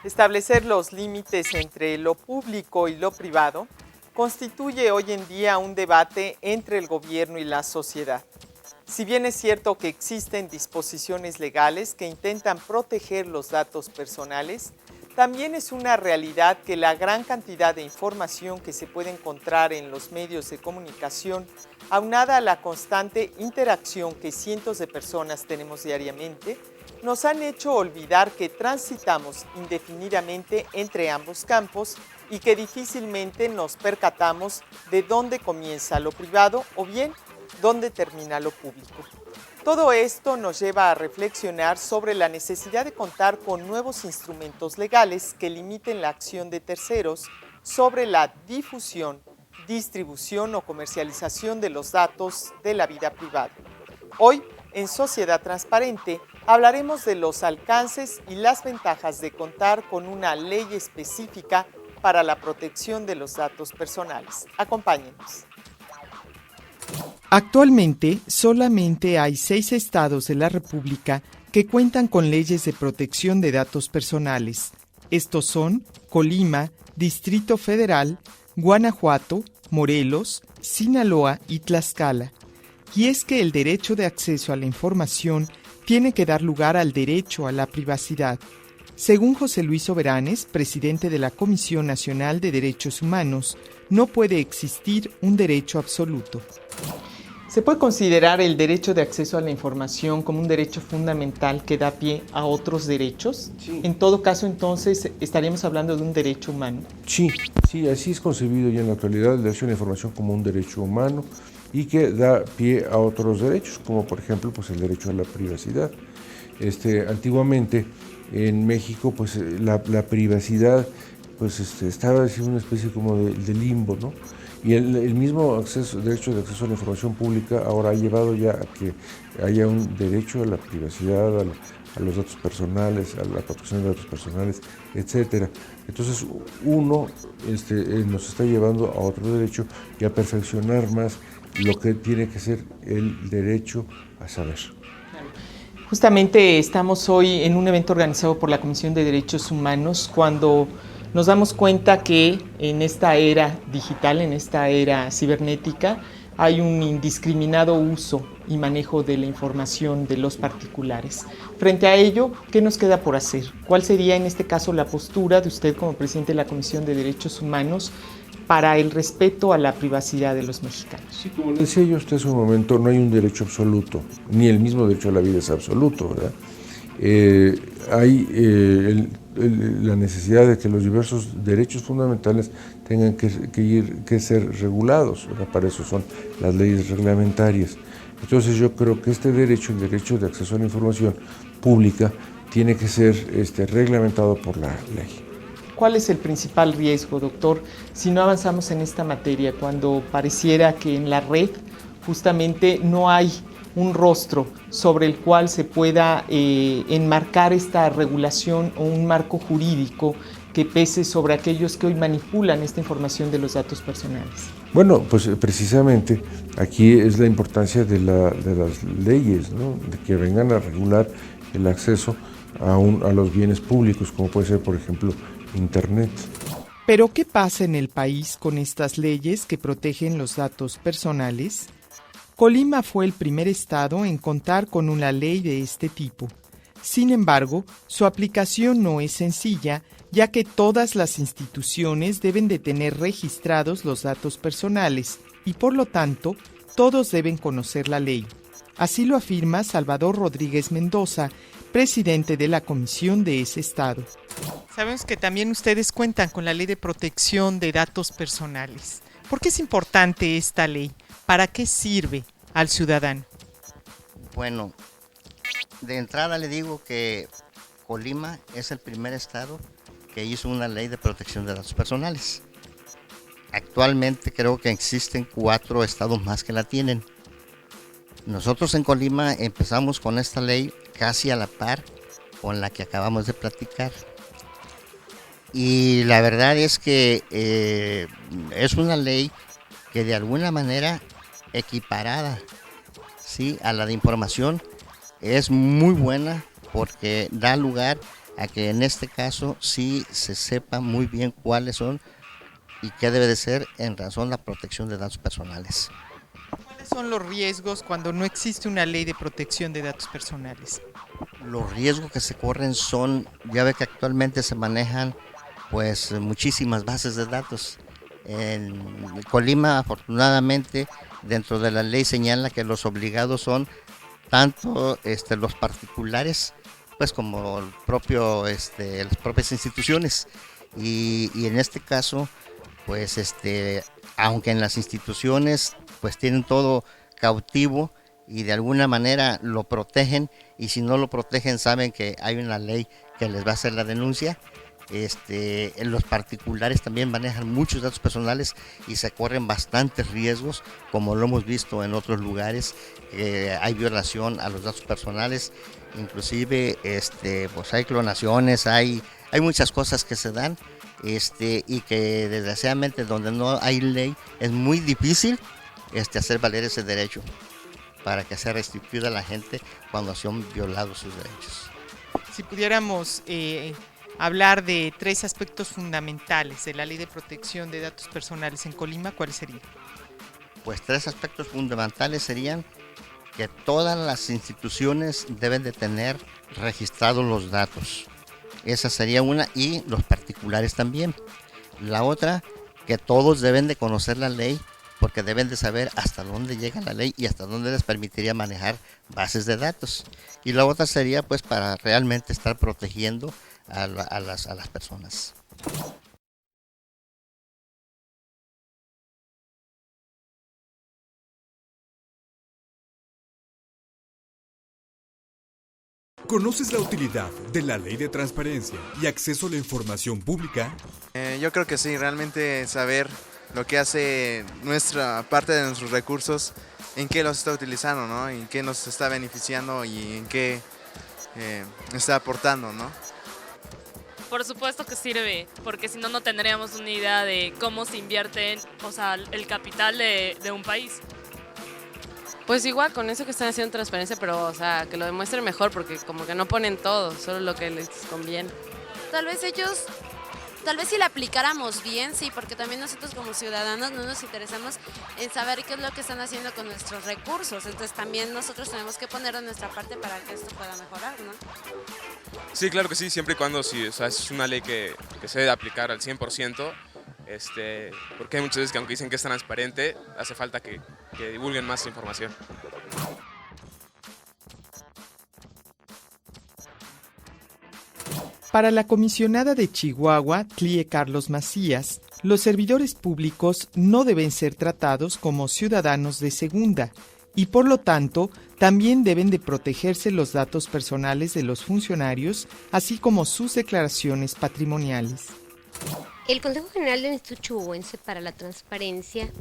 Establecer los límites entre lo público y lo privado constituye hoy en día un debate entre el gobierno y la sociedad. Si bien es cierto que existen disposiciones legales que intentan proteger los datos personales, también es una realidad que la gran cantidad de información que se puede encontrar en los medios de comunicación, aunada a la constante interacción que cientos de personas tenemos diariamente, nos han hecho olvidar que transitamos indefinidamente entre ambos campos y que difícilmente nos percatamos de dónde comienza lo privado o bien dónde termina lo público. Todo esto nos lleva a reflexionar sobre la necesidad de contar con nuevos instrumentos legales que limiten la acción de terceros sobre la difusión, distribución o comercialización de los datos de la vida privada. Hoy, en Sociedad Transparente, hablaremos de los alcances y las ventajas de contar con una ley específica para la protección de los datos personales. Acompáñenos. Actualmente, solamente hay 6 estados de la República que cuentan con leyes de protección de datos personales. Estos son Colima, Distrito Federal, Guanajuato, Morelos, Sinaloa y Tlaxcala. Y es que el derecho de acceso a la información tiene que dar lugar al derecho a la privacidad. Según José Luis Soberanes, presidente de la Comisión Nacional de Derechos Humanos, no puede existir un derecho absoluto. ¿Se puede considerar el derecho de acceso a la información como un derecho fundamental que da pie a otros derechos? Sí. En todo caso, entonces, estaríamos hablando de un derecho humano. Sí, así es concebido ya en la actualidad el derecho a la información como un derecho humano y que da pie a otros derechos, como por ejemplo pues el derecho a la privacidad. Antiguamente en México pues la privacidad pues estaba en una especie como de limbo, ¿no? Y el mismo derecho de acceso a la información pública ahora ha llevado ya a que haya un derecho a la privacidad, a los datos personales, a la protección de datos personales, etcétera. Entonces uno nos está llevando a otro derecho y a perfeccionar más lo que tiene que ser el derecho a saber. Justamente estamos hoy en un evento organizado por la Comisión de Derechos Humanos cuando nos damos cuenta que en esta era digital, en esta era cibernética, hay un indiscriminado uso y manejo de la información de los particulares. Frente a ello, ¿qué nos queda por hacer? ¿Cuál sería en este caso la postura de usted como presidente de la Comisión de Derechos Humanos para el respeto a la privacidad de los mexicanos? Sí, como le decía yo hasta hace un momento, no hay un derecho absoluto, ni el mismo derecho a la vida es absoluto, ¿verdad? Hay la necesidad de que los diversos derechos fundamentales tengan que ser regulados, ¿verdad? Para eso son las leyes reglamentarias. Entonces yo creo que el derecho de acceso a la información pública, tiene que ser reglamentado por la ley. ¿Cuál es el principal riesgo, doctor, si no avanzamos en esta materia, cuando pareciera que en la red justamente no hay un rostro sobre el cual se pueda enmarcar esta regulación o un marco jurídico que pese sobre aquellos que hoy manipulan esta información de los datos personales? Bueno, pues precisamente aquí es la importancia de las leyes, ¿no? De que vengan a regular el acceso a los bienes públicos, como puede ser, por ejemplo, Internet. ¿Pero qué pasa en el país con estas leyes que protegen los datos personales? Colima fue el primer estado en contar con una ley de este tipo. Sin embargo, su aplicación no es sencilla, ya que todas las instituciones deben de tener registrados los datos personales y, por lo tanto, todos deben conocer la ley. Así lo afirma Salvador Rodríguez Mendoza, presidente de la comisión de ese estado. Sabemos que también ustedes cuentan con la Ley de Protección de Datos Personales. ¿Por qué es importante esta ley? ¿Para qué sirve al ciudadano? Bueno, de entrada le digo que Colima es el primer estado que hizo una ley de protección de datos personales. Actualmente creo que existen 4 estados más que la tienen. Nosotros en Colima empezamos con esta ley casi a la par con la que acabamos de platicar. Y la verdad es que es una ley que de alguna manera equiparada, ¿sí?, a la de información, es muy buena porque da lugar a que en este caso sí se sepa muy bien cuáles son y qué debe de ser en razón a la protección de datos personales. ¿Cuáles son los riesgos cuando no existe una ley de protección de datos personales? Los riesgos que se corren son, ya ve que actualmente se manejan pues muchísimas bases de datos. En Colima, afortunadamente, dentro de la ley señala que los obligados son tanto los particulares, pues como el propio, las propias instituciones. Y en este caso, pues aunque en las instituciones pues tienen todo cautivo y de alguna manera lo protegen, y si no lo protegen saben que hay una ley que les va a hacer la denuncia. En los particulares también manejan muchos datos personales y se corren bastantes riesgos, como lo hemos visto en otros lugares. Hay violación a los datos personales, inclusive pues hay clonaciones, hay muchas cosas que se dan, y que desgraciadamente donde no hay ley es muy difícil hacer valer ese derecho para que sea restituida a la gente cuando son violados sus derechos. Si pudiéramos hablar de 3 aspectos fundamentales de la Ley de Protección de Datos Personales en Colima, ¿cuáles serían? Pues 3 aspectos fundamentales serían que todas las instituciones deben de tener registrados los datos. Esa sería una, y los particulares también. La otra, que todos deben de conocer la ley, porque deben de saber hasta dónde llega la ley y hasta dónde les permitiría manejar bases de datos. Y la otra sería pues para realmente estar protegiendo a las personas. ¿Conoces la utilidad de la Ley de Transparencia y Acceso a la Información Pública? Yo creo que sí, realmente saber lo que hace nuestra parte de nuestros recursos, en qué los está utilizando, ¿no? En qué nos está beneficiando y en qué está aportando, ¿no? Por supuesto que sirve, porque si no, no tendríamos una idea de cómo se invierte, o sea, el capital de un país. Pues igual con eso que están haciendo transparencia, pero o sea, que lo demuestren mejor, porque como que no ponen todo, solo lo que les conviene. Tal vez si la aplicáramos bien, sí, porque también nosotros como ciudadanos no nos interesamos en saber qué es lo que están haciendo con nuestros recursos, entonces también nosotros tenemos que poner de nuestra parte para que esto pueda mejorar, ¿no? Sí, claro que sí, siempre y cuando sí, o sea, es una ley que se debe aplicar al 100%, porque hay muchas veces que aunque dicen que es transparente, hace falta que divulguen más información. Para la comisionada de Chihuahua, Clie Carlos Macías, los servidores públicos no deben ser tratados como ciudadanos de segunda y por lo tanto también deben de protegerse los datos personales de los funcionarios, así como sus declaraciones patrimoniales. El Consejo General del Instituto Chihuahuense para la Transparencia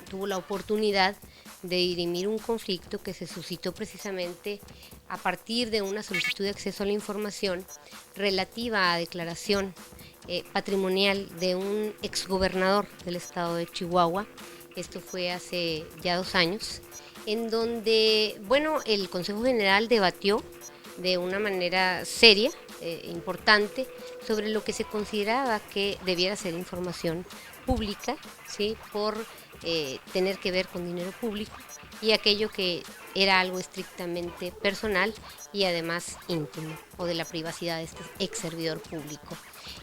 tuvo la oportunidad de dirimir un conflicto que se suscitó precisamente a partir de una solicitud de acceso a la información relativa a declaración patrimonial de un exgobernador del estado de Chihuahua. Esto fue hace ya 2 años, en donde, bueno, el Consejo General debatió de una manera seria, importante, sobre lo que se consideraba que debiera ser información pública, ¿sí?, por tener que ver con dinero público, y aquello que era algo estrictamente personal y además íntimo, o de la privacidad de este ex servidor público.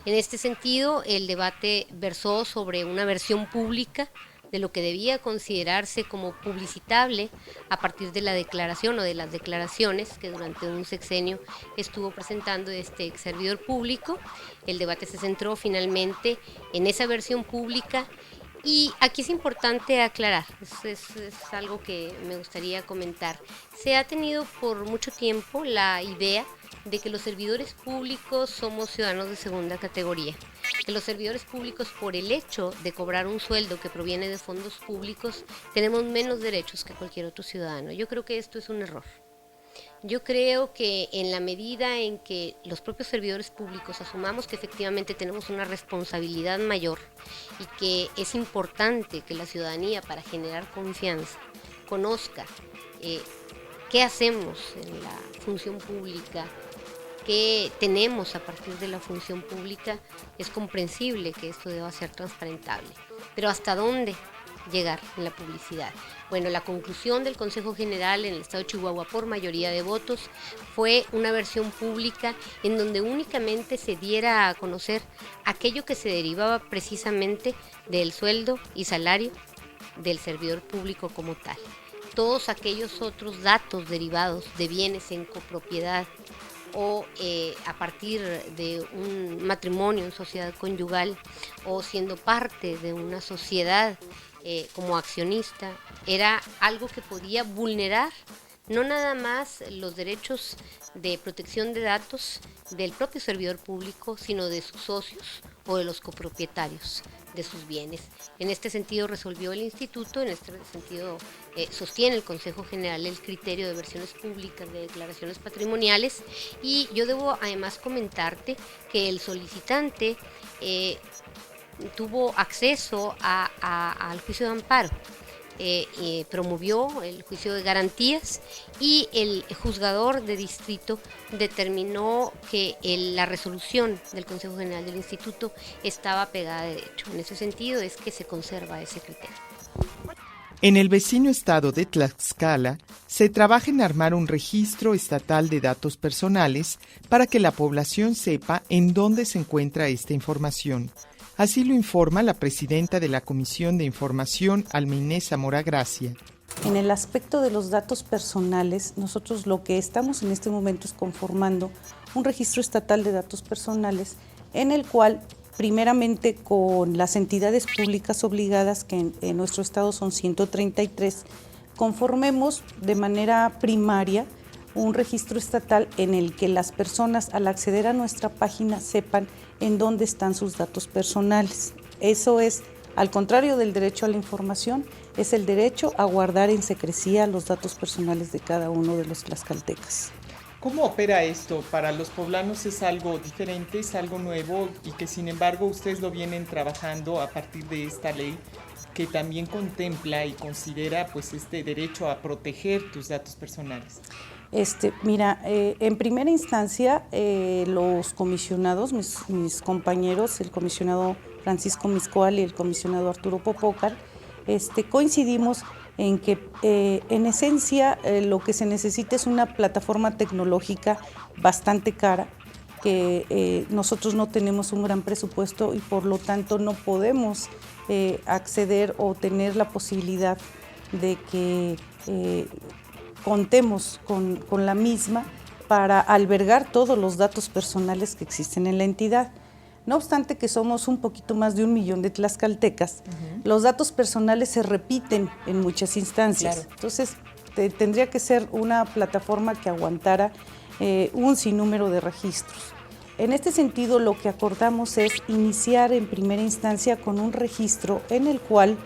En este sentido, el debate versó sobre una versión pública de lo que debía considerarse como publicitable a partir de la declaración o de las declaraciones que durante un sexenio estuvo presentando este ex servidor público. El debate se centró finalmente en esa versión pública. Y aquí es importante aclarar, es algo que me gustaría comentar. Se ha tenido por mucho tiempo la idea de que los servidores públicos somos ciudadanos de segunda categoría, que los servidores públicos, por el hecho de cobrar un sueldo que proviene de fondos públicos, tenemos menos derechos que cualquier otro ciudadano. Yo creo que esto es un error. Yo creo que en la medida en que los propios servidores públicos asumamos que efectivamente tenemos una responsabilidad mayor y que es importante que la ciudadanía, para generar confianza, conozca qué hacemos en la función pública, qué tenemos a partir de la función pública, es comprensible que esto deba ser transparentable. Pero ¿hasta dónde llegar en la publicidad? Bueno, la conclusión del Consejo General en el Estado de Chihuahua por mayoría de votos fue una versión pública en donde únicamente se diera a conocer aquello que se derivaba precisamente del sueldo y salario del servidor público como tal. Todos aquellos otros datos derivados de bienes en copropiedad o a partir de un matrimonio en sociedad conyugal o siendo parte de una sociedad como accionista, era algo que podía vulnerar no nada más los derechos de protección de datos del propio servidor público, sino de sus socios o de los copropietarios de sus bienes. En este sentido resolvió el instituto, en este sentido sostiene el Consejo General el criterio de versiones públicas de declaraciones patrimoniales, y yo debo además comentarte que el solicitante tuvo acceso al juicio de amparo. Promovió el juicio de garantías y el juzgador de distrito determinó que la resolución del Consejo General del Instituto estaba pegada de derecho. En ese sentido es que se conserva ese criterio. En el vecino estado de Tlaxcala, se trabaja en armar un registro estatal de datos personales para que la población sepa en dónde se encuentra esta información. Así lo informa la presidenta de la Comisión de Información, Alminés Zamora Gracia. En el aspecto de los datos personales, nosotros lo que estamos en este momento es conformando un registro estatal de datos personales en el cual, primeramente con las entidades públicas obligadas, que en nuestro estado son 133, conformemos de manera primaria un registro estatal en el que las personas al acceder a nuestra página sepan en dónde están sus datos personales. Eso es, al contrario del derecho a la información, es el derecho a guardar en secrecía los datos personales de cada uno de los tlaxcaltecas. ¿Cómo opera esto? Para los poblanos es algo diferente, es algo nuevo y que sin embargo ustedes lo vienen trabajando a partir de esta ley que también contempla y considera pues este derecho a proteger tus datos personales. Mira, en primera instancia, los comisionados, mis compañeros, el comisionado Francisco Miscoal y el comisionado Arturo Popócar, coincidimos en que en esencia lo que se necesita es una plataforma tecnológica bastante cara, que nosotros no tenemos un gran presupuesto y por lo tanto no podemos acceder o tener la posibilidad de que contemos con la misma para albergar todos los datos personales que existen en la entidad. No obstante que somos un poquito más de 1 millón de tlaxcaltecas, los datos personales se repiten en muchas instancias. Claro. Entonces, tendría que ser una plataforma que aguantara un sinnúmero de registros. En este sentido, lo que acordamos es iniciar en primera instancia con un registro en el cual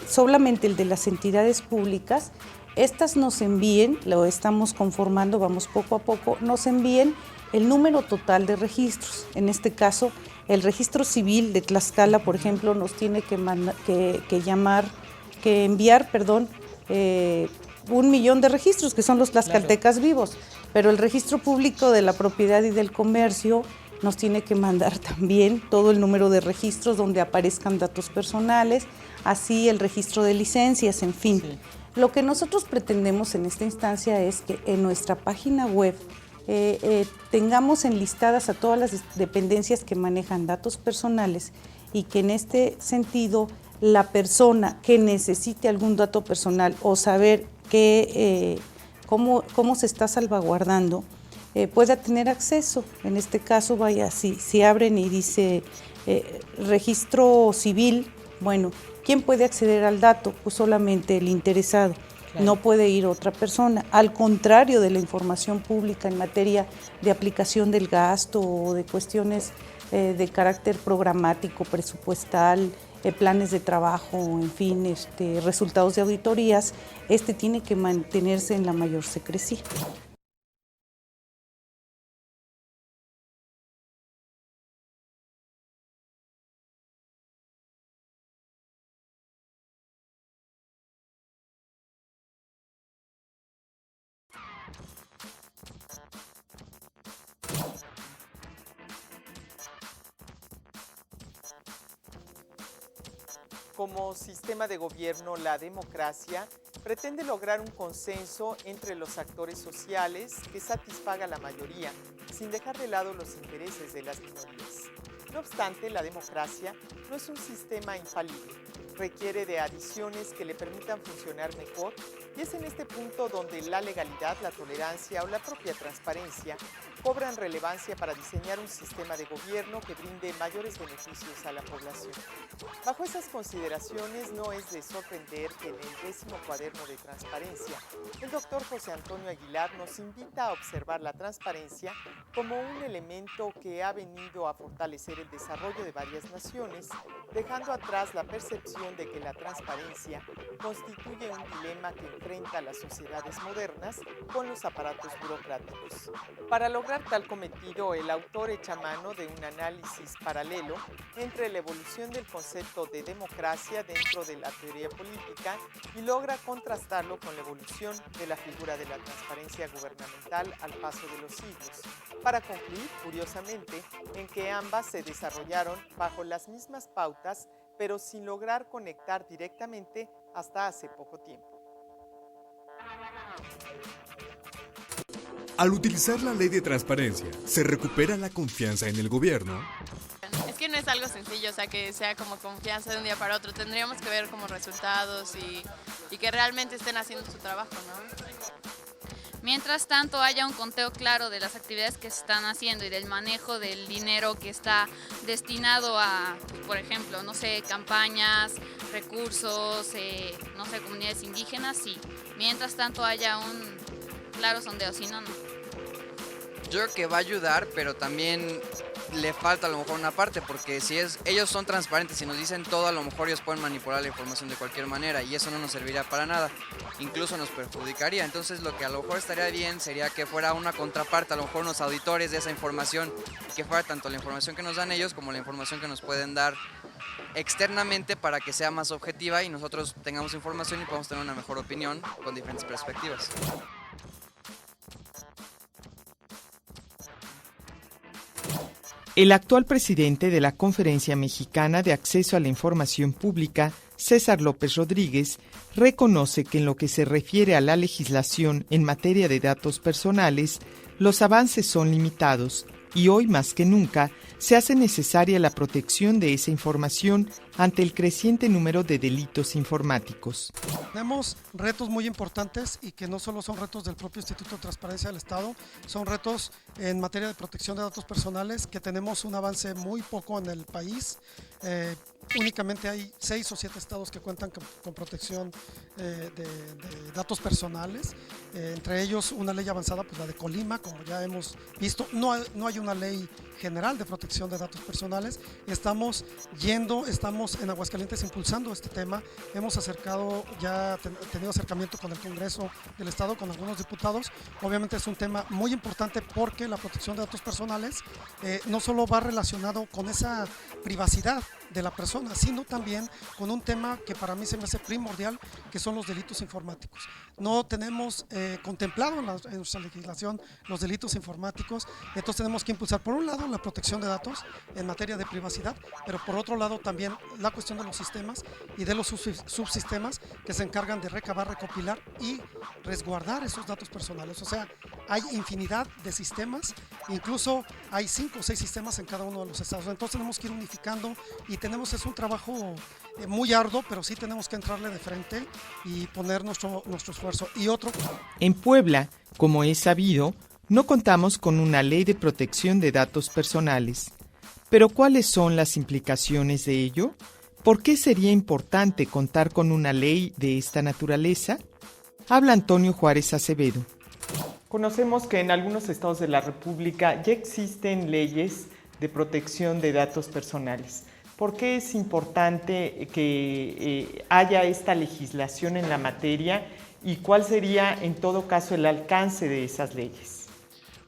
solamente el de las entidades públicas, estas nos envíen, lo estamos conformando, vamos poco a poco, nos envíen el número total de registros. En este caso, el registro civil de Tlaxcala, por ejemplo, nos tiene que enviar 1 millón de registros, que son los tlaxcaltecas vivos, pero el registro público de la propiedad y del comercio nos tiene que mandar también todo el número de registros donde aparezcan datos personales, así el registro de licencias, en fin. Sí. Lo que nosotros pretendemos en esta instancia es que en nuestra página web tengamos enlistadas a todas las dependencias que manejan datos personales y que en este sentido la persona que necesite algún dato personal o saber cómo se está salvaguardando pueda tener acceso. En este caso, si abren y dice registro civil, bueno, ¿quién puede acceder al dato? Pues solamente el interesado. Claro. No puede ir otra persona, al contrario de la información pública en materia de aplicación del gasto o de cuestiones de carácter programático, presupuestal, planes de trabajo, en fin, resultados de auditorías, tiene que mantenerse en la mayor secrecía. como sistema de gobierno, la democracia pretende lograr un consenso entre los actores sociales que satisfaga a la mayoría, sin dejar de lado los intereses de las minorías. No obstante, la democracia no es un sistema infalible. Requiere de adiciones que le permitan funcionar mejor, y es en este punto donde la legalidad, la tolerancia o la propia transparencia cobran relevancia para diseñar un sistema de gobierno que brinde mayores beneficios a la población. Bajo esas consideraciones, no es de sorprender que en el 10º cuaderno de transparencia, el doctor José Antonio Aguilar nos invita a observar la transparencia como un elemento que ha venido a fortalecer el desarrollo de varias naciones, dejando atrás la percepción de que la transparencia constituye un dilema que enfrenta a las sociedades modernas con los aparatos burocráticos. Para lograr tal cometido, el autor echa mano de un análisis paralelo entre la evolución del concepto de democracia dentro de la teoría política y logra contrastarlo con la evolución de la figura de la transparencia gubernamental al paso de los siglos, para concluir, curiosamente, en que ambas se desarrollaron bajo las mismas pautas, pero sin lograr conectar directamente hasta hace poco tiempo. Al utilizar la ley de transparencia, ¿se recupera la confianza en el gobierno? Es que no es algo sencillo, o sea, que sea como confianza de un día para otro. Tendríamos que ver como resultados y que realmente estén haciendo su trabajo, ¿no? Mientras tanto haya un conteo claro de las actividades que se están haciendo y del manejo del dinero que está destinado a, por ejemplo, no sé, campañas, recursos, no sé, comunidades indígenas, sí. Mientras tanto haya un claro sondeo, si no, no. Yo creo que va a ayudar, pero también le falta a lo mejor una parte, porque si ellos son transparentes y nos dicen todo, a lo mejor ellos pueden manipular la información de cualquier manera y eso no nos serviría para nada, incluso nos perjudicaría. Entonces lo que a lo mejor estaría bien sería que fuera una contraparte, a lo mejor unos auditores de esa información, y que fuera tanto la información que nos dan ellos como la información que nos pueden dar externamente para que sea más objetiva y nosotros tengamos información y podamos tener una mejor opinión con diferentes perspectivas. El actual presidente de la Conferencia Mexicana de Acceso a la Información Pública, César López Rodríguez, reconoce que en lo que se refiere a la legislación en materia de datos personales, los avances son limitados y hoy más que nunca se hace necesaria la protección de esa información ante el creciente número de delitos informáticos. Tenemos retos muy importantes y que no solo son retos del propio Instituto de Transparencia del Estado, son retos en materia de protección de datos personales, que tenemos un avance muy poco en el país. Únicamente hay 6 o 7 estados que cuentan con protección de datos personales, entre ellos una ley avanzada, pues la de Colima, como ya hemos visto. No hay una ley general de protección de datos personales. Estamos en Aguascalientes impulsando este tema. Hemos tenido acercamiento con el Congreso del Estado, con algunos diputados. Obviamente es un tema muy importante porque la protección de datos personales no solo va relacionado con esa privacidad de la persona, sino también con un tema que para mí se me hace primordial, que son los delitos informáticos. No tenemos contemplado en nuestra legislación los delitos informáticos, entonces tenemos que impulsar por un lado la protección de datos en materia de privacidad, pero por otro lado también la cuestión de los sistemas y de los subsistemas que se encargan de recabar, recopilar y resguardar esos datos personales. O sea, hay infinidad de sistemas, incluso hay 5 o 6 sistemas en cada uno de los estados, entonces tenemos que ir unificando y es un trabajo muy arduo, pero sí tenemos que entrarle de frente y poner nuestro esfuerzo. En Puebla, como es sabido, no contamos con una ley de protección de datos personales. Pero ¿cuáles son las implicaciones de ello? ¿Por qué sería importante contar con una ley de esta naturaleza? Habla Antonio Juárez Acevedo. Conocemos que en algunos estados de la República ya existen leyes de protección de datos personales. ¿Por qué es importante que haya esta legislación en la materia y cuál sería en todo caso el alcance de esas leyes?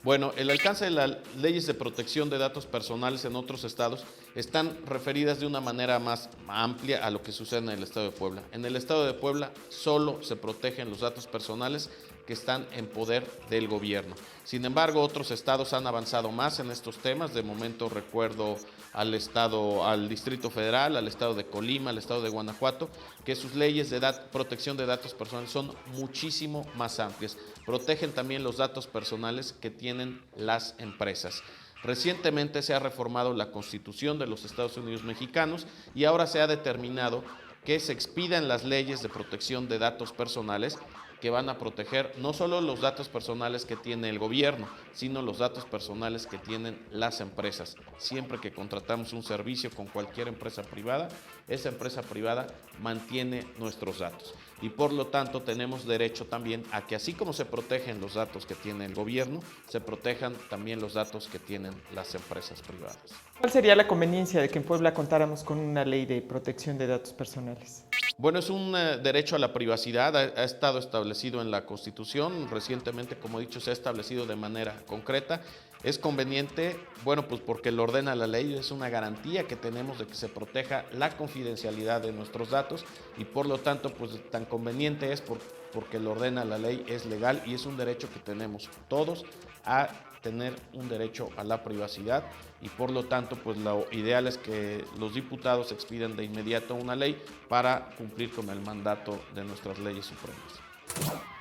Bueno, el alcance de las leyes de protección de datos personales en otros estados están referidas de una manera más amplia a lo que sucede en el estado de Puebla. En el estado de Puebla solo se protegen los datos personales que están en poder del gobierno. Sin embargo, otros estados han avanzado más en estos temas. De momento recuerdo al Distrito Federal, al estado de Colima, al estado de Guanajuato, que sus leyes de protección de datos personales son muchísimo más amplias. Protegen también los datos personales que tienen las empresas. Recientemente se ha reformado la Constitución de los Estados Unidos mexicanos y ahora se ha determinado que se expidan las leyes de protección de datos personales que van a proteger no solo los datos personales que tiene el gobierno, sino los datos personales que tienen las empresas. Siempre que contratamos un servicio con cualquier empresa privada, esa empresa privada mantiene nuestros datos. Y por lo tanto tenemos derecho también a que así como se protegen los datos que tiene el gobierno, se protejan también los datos que tienen las empresas privadas. ¿Cuál sería la conveniencia de que en Puebla contáramos con una ley de protección de datos personales? Bueno, es un derecho a la privacidad, ha estado establecido en la Constitución, recientemente, como he dicho, se ha establecido de manera concreta. Es conveniente, bueno, pues porque lo ordena la ley, es una garantía que tenemos de que se proteja la confidencialidad de nuestros datos y por lo tanto, pues tan conveniente es porque lo ordena la ley, es legal y es un derecho que tenemos todos a tener un derecho a la privacidad y por lo tanto pues lo ideal es que los diputados expidan de inmediato una ley para cumplir con el mandato de nuestras leyes supremas.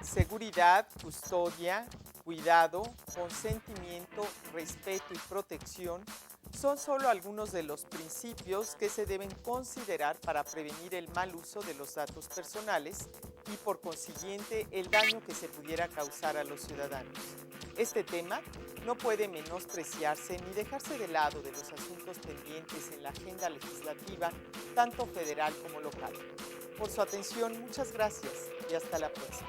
Seguridad, custodia, cuidado, consentimiento, respeto y protección son solo algunos de los principios que se deben considerar para prevenir el mal uso de los datos personales y por consiguiente el daño que se pudiera causar a los ciudadanos. Este tema no puede menospreciarse ni dejarse de lado de los asuntos pendientes en la agenda legislativa, tanto federal como local. Por su atención, muchas gracias y hasta la próxima.